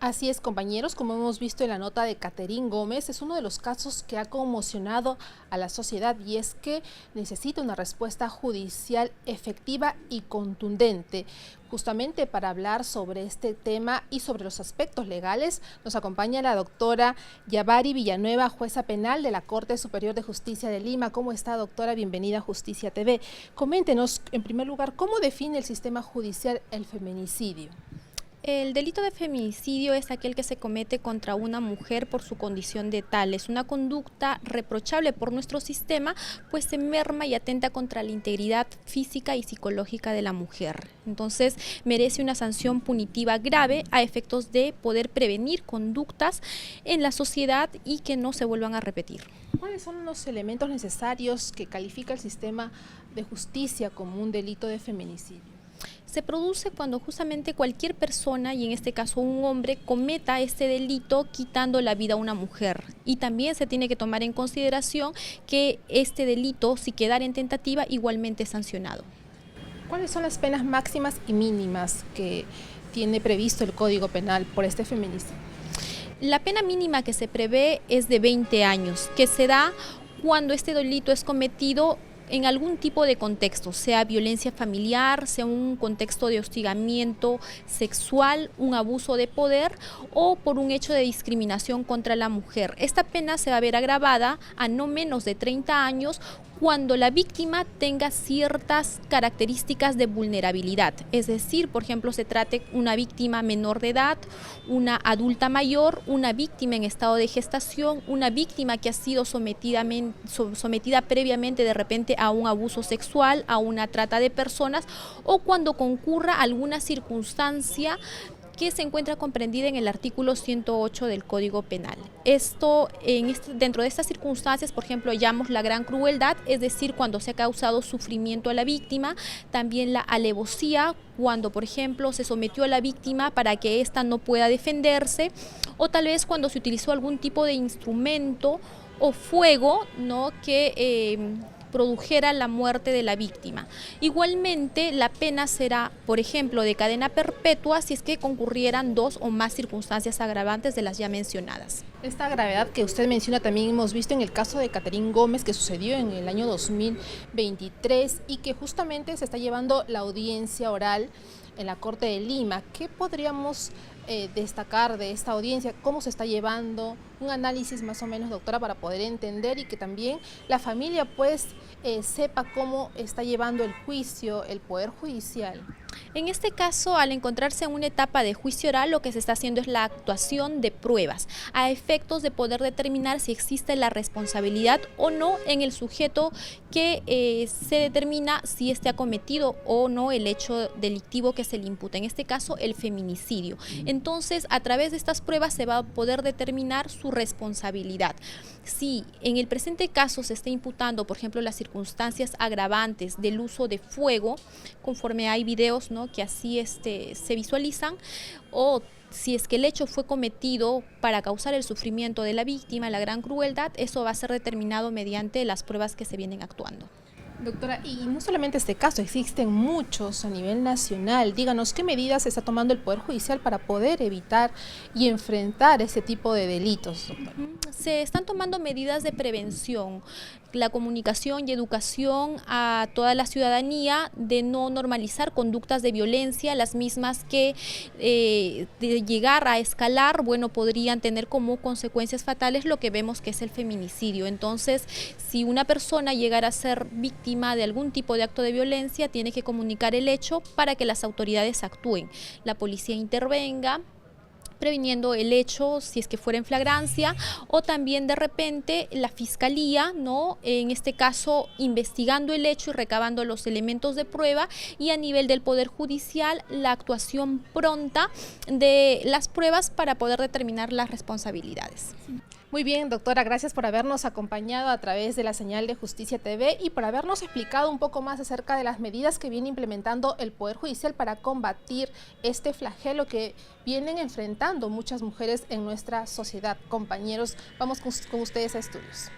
Así es, compañeros, como hemos visto en la nota de Catherine Gómez, es uno de los casos que ha conmocionado a la sociedad y es que necesita una respuesta judicial efectiva y contundente. Justamente para hablar sobre este tema y sobre los aspectos legales, nos acompaña la doctora Yavari Villanueva, jueza penal de la Corte Superior de Justicia de Lima. ¿Cómo está, doctora? Bienvenida a Justicia TV. Coméntenos, en primer lugar, ¿cómo define el sistema judicial el feminicidio? El delito de feminicidio es aquel que se comete contra una mujer por su condición de tal. Es una conducta reprochable por nuestro sistema, pues se merma y atenta contra la integridad física y psicológica de la mujer. Entonces, merece una sanción punitiva grave a efectos de poder prevenir conductas en la sociedad y que no se vuelvan a repetir. ¿Cuáles son los elementos necesarios que califica el sistema de justicia como un delito de feminicidio? Se produce cuando justamente cualquier persona, y en este caso un hombre, cometa este delito quitando la vida a una mujer. Y también se tiene que tomar en consideración que este delito, si quedara en tentativa, igualmente es sancionado. ¿Cuáles son las penas máximas y mínimas que tiene previsto el Código Penal por este feminicidio? La pena mínima que se prevé es de 20 años, que se da cuando este delito es cometido en algún tipo de contexto, sea violencia familiar, sea un contexto de hostigamiento sexual, un abuso de poder o por un hecho de discriminación contra la mujer. Esta pena se va a ver agravada a no menos de 30 años cuando la víctima tenga ciertas características de vulnerabilidad, es decir, por ejemplo, se trate una víctima menor de edad, una adulta mayor, una víctima en estado de gestación, una víctima que ha sido sometida previamente de repente a un abuso sexual, a una trata de personas o cuando concurra alguna circunstancia que se encuentra comprendida en el artículo 108 del Código Penal. Dentro de estas circunstancias, por ejemplo, llamamos la gran crueldad, es decir, cuando se ha causado sufrimiento a la víctima, también la alevosía, cuando, por ejemplo, se sometió a la víctima para que ésta no pueda defenderse, o tal vez cuando se utilizó algún tipo de instrumento o fuego, ¿no?, que produjera la muerte de la víctima. Igualmente, la pena será, por ejemplo, de cadena perpetua si es que concurrieran 2 o más circunstancias agravantes de las ya mencionadas. Esta gravedad que usted menciona también hemos visto en el caso de Catherine Gómez, que sucedió en el año 2023 y que justamente se está llevando la audiencia oral en la Corte de Lima. ¿Qué podríamos destacar de esta audiencia? ¿Cómo se está llevando? Un análisis más o menos, doctora, para poder entender y que también la familia pues sepa cómo está llevando el juicio, el Poder Judicial. En este caso, al encontrarse en una etapa de juicio oral, lo que se está haciendo es la actuación de pruebas, a efectos de poder determinar si existe la responsabilidad o no en el sujeto que se determina si ha cometido o no el hecho delictivo que se le imputa, en este caso el feminicidio. Entonces, a través de estas pruebas se va a poder determinar su responsabilidad. Si en el presente caso se está imputando, por ejemplo, las circunstancias agravantes del uso de fuego, conforme hay videos, ¿no?, que así se visualizan, o si es que el hecho fue cometido para causar el sufrimiento de la víctima, la gran crueldad, eso va a ser determinado mediante las pruebas que se vienen actuando. Doctora, y no solamente este caso, existen muchos a nivel nacional. Díganos, ¿qué medidas se está tomando el Poder Judicial para poder evitar y enfrentar ese tipo de delitos, doctora? Se están tomando medidas de prevención, la comunicación y educación a toda la ciudadanía de no normalizar conductas de violencia, las mismas que de llegar a escalar, bueno, podrían tener como consecuencias fatales lo que vemos que es el feminicidio. Entonces, si una persona llegara a ser víctima de algún tipo de acto de violencia, tiene que comunicar el hecho para que las autoridades actúen, la policía intervenga, previniendo el hecho si es que fuera en flagrancia, o también de repente la fiscalía, ¿no?, en este caso investigando el hecho y recabando los elementos de prueba, y a nivel del Poder Judicial la actuación pronta de las pruebas para poder determinar las responsabilidades. Muy bien, doctora, gracias por habernos acompañado a través de la señal de Justicia TV y por habernos explicado un poco más acerca de las medidas que viene implementando el Poder Judicial para combatir este flagelo que vienen enfrentando muchas mujeres en nuestra sociedad. Compañeros, vamos con ustedes a estudios.